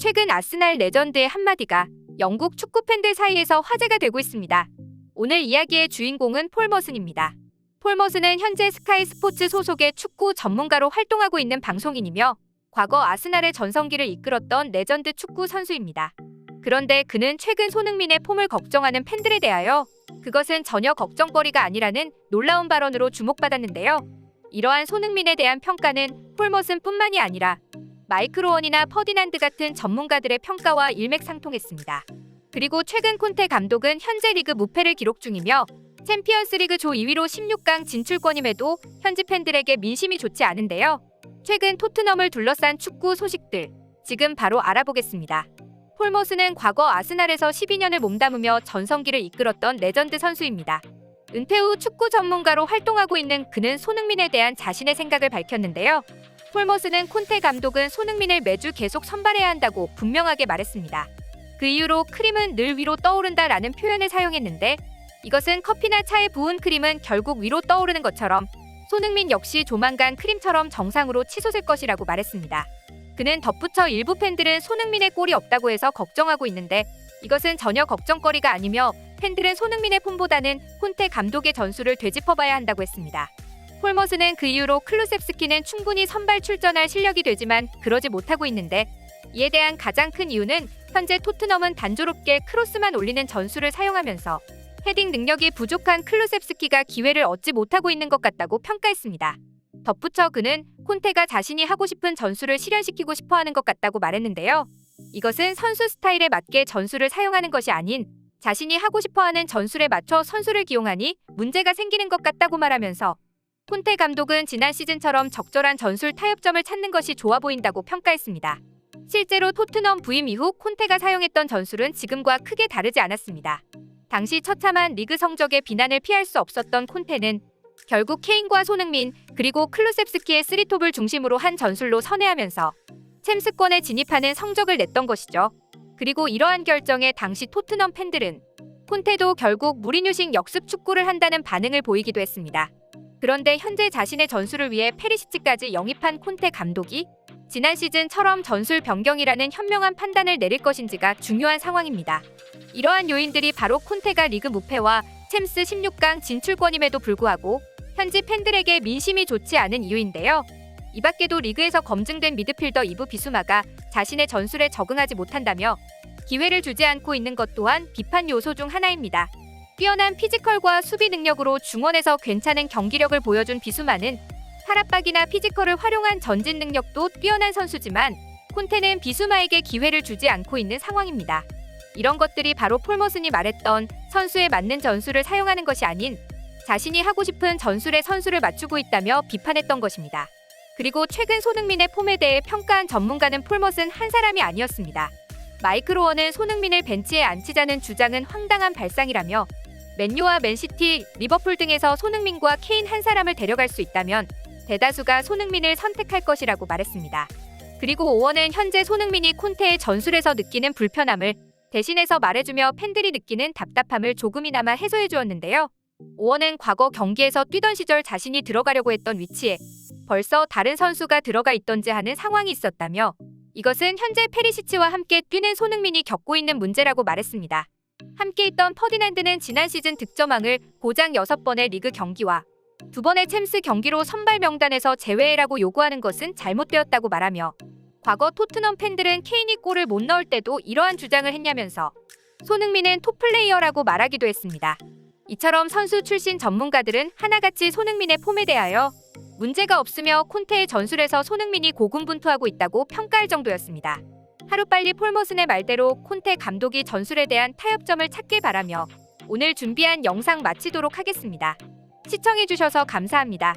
최근 아스날 레전드의 한마디가 영국 축구 팬들 사이에서 화제가 되고 있습니다. 오늘 이야기의 주인공은 폴 머슨입니다. 폴 머슨은 현재 스카이 스포츠 소속의 축구 전문가로 활동하고 있는 방송인이며 과거 아스날의 전성기를 이끌었던 레전드 축구 선수입니다. 그런데 그는 최근 손흥민의 폼을 걱정하는 팬들에 대하여 그것은 전혀 걱정거리가 아니라는 놀라운 발언으로 주목받았는데요. 이러한 손흥민에 대한 평가는 폴 머슨뿐만이 아니라 마이클 오원이나 퍼디난드 같은 전문가들의 평가와 일맥상통했습니다. 그리고 최근 콘테 감독은 현재 리그 무패를 기록 중이며 챔피언스리그 조 2위로 16강 진출권임에도 현지 팬들에게 민심이 좋지 않은데요. 최근 토트넘을 둘러싼 축구 소식들 지금 바로 알아보겠습니다. 폴 머슨은 과거 아스날에서 12년을 몸담으며 전성기를 이끌었던 레전드 선수입니다. 은퇴 후 축구 전문가로 활동하고 있는 그는 손흥민에 대한 자신의 생각을 밝혔는데요. 폴 머슨은 콘테 감독은 손흥민을 매주 계속 선발해야 한다고 분명하게 말했습니다. 그 이후로 크림은 늘 위로 떠오른다라는 표현을 사용했는데 이것은 커피나 차에 부은 크림은 결국 위로 떠오르는 것처럼 손흥민 역시 조만간 크림처럼 정상으로 치솟을 것이라고 말했습니다. 그는 덧붙여 일부 팬들은 손흥민의 골이 없다고 해서 걱정하고 있는데 이것은 전혀 걱정거리가 아니며 팬들은 손흥민의 폼보다는 콘테 감독의 전술을 되짚어봐야 한다고 했습니다. 폴 머슨은 그 이후로 클루셉스키는 충분히 선발 출전할 실력이 되지만 그러지 못하고 있는데 이에 대한 가장 큰 이유는 현재 토트넘은 단조롭게 크로스만 올리는 전술을 사용하면서 헤딩 능력이 부족한 클루셉스키가 기회를 얻지 못하고 있는 것 같다고 평가했습니다. 덧붙여 그는 콘테가 자신이 하고 싶은 전술을 실현시키고 싶어하는 것 같다고 말했는데요. 이것은 선수 스타일에 맞게 전술을 사용하는 것이 아닌 자신이 하고 싶어하는 전술에 맞춰 선수를 기용하니 문제가 생기는 것 같다고 말하면서 콘테 감독은 지난 시즌처럼 적절한 전술 타협점을 찾는 것이 좋아 보인다고 평가했습니다. 실제로 토트넘 부임 이후 콘테가 사용했던 전술은 지금과 크게 다르지 않았습니다. 당시 처참한 리그 성적의 비난을 피할 수 없었던 콘테는 결국 케인과 손흥민 그리고 클루셉스키의 쓰리톱을 중심으로 한 전술로 선회하면서 챔스권에 진입하는 성적을 냈던 것이죠. 그리고 이러한 결정에 당시 토트넘 팬들은 콘테도 결국 무리뉴식 역습 축구를 한다는 반응을 보이기도 했습니다. 그런데 현재 자신의 전술을 위해 페리시치까지 영입한 콘테 감독이 지난 시즌처럼 전술 변경이라는 현명한 판단을 내릴 것인지가 중요한 상황입니다. 이러한 요인들이 바로 콘테가 리그 무패와 챔스 16강 진출권임에도 불구하고 현지 팬들에게 민심이 좋지 않은 이유인데요. 이 밖에도 리그에서 검증된 미드필더 이브 비수마가 자신의 전술에 적응하지 못한다며 기회를 주지 않고 있는 것 또한 비판 요소 중 하나입니다. 뛰어난 피지컬과 수비 능력으로 중원에서 괜찮은 경기력을 보여준 비수마는 팔압박이나 피지컬을 활용한 전진 능력도 뛰어난 선수지만 콘테는 비수마에게 기회를 주지 않고 있는 상황입니다. 이런 것들이 바로 폴 머슨이 말했던 선수에 맞는 전술을 사용하는 것이 아닌 자신이 하고 싶은 전술에 선수를 맞추고 있다며 비판했던 것입니다. 그리고 최근 손흥민의 폼에 대해 평가한 전문가는 폴 머슨 한 사람이 아니었습니다. 마이클 오원은 손흥민을 벤치에 앉히자는 주장은 황당한 발상이라며 맨유와 맨시티, 리버풀 등에서 손흥민과 케인 한 사람을 데려갈 수 있다면 대다수가 손흥민을 선택할 것이라고 말했습니다. 그리고 오원은 현재 손흥민이 콘테의 전술에서 느끼는 불편함을 대신해서 말해주며 팬들이 느끼는 답답함을 조금이나마 해소해 주었는데요. 오원은 과거 경기에서 뛰던 시절 자신이 들어가려고 했던 위치에 벌써 다른 선수가 들어가 있던지 하는 상황이 있었다며 이것은 현재 페리시치와 함께 뛰는 손흥민이 겪고 있는 문제라고 말했습니다. 함께 있던 퍼디난드는 지난 시즌 득점왕을 고장 6번의 리그 경기와 2번의 챔스 경기로 선발 명단에서 제외해라고 요구하는 것은 잘못되었다고 말하며 과거 토트넘 팬들은 케인이 골을 못 넣을 때도 이러한 주장을 했냐면서 손흥민은 톱플레이어라고 말하기도 했습니다. 이처럼 선수 출신 전문가들은 하나같이 손흥민의 폼에 대하여 문제가 없으며 콘테의 전술에서 손흥민이 고군분투하고 있다고 평가할 정도였습니다. 하루빨리 폴 머슨의 말대로 콘테 감독이 전술에 대한 타협점을 찾길 바라며 오늘 준비한 영상 마치도록 하겠습니다. 시청해주셔서 감사합니다.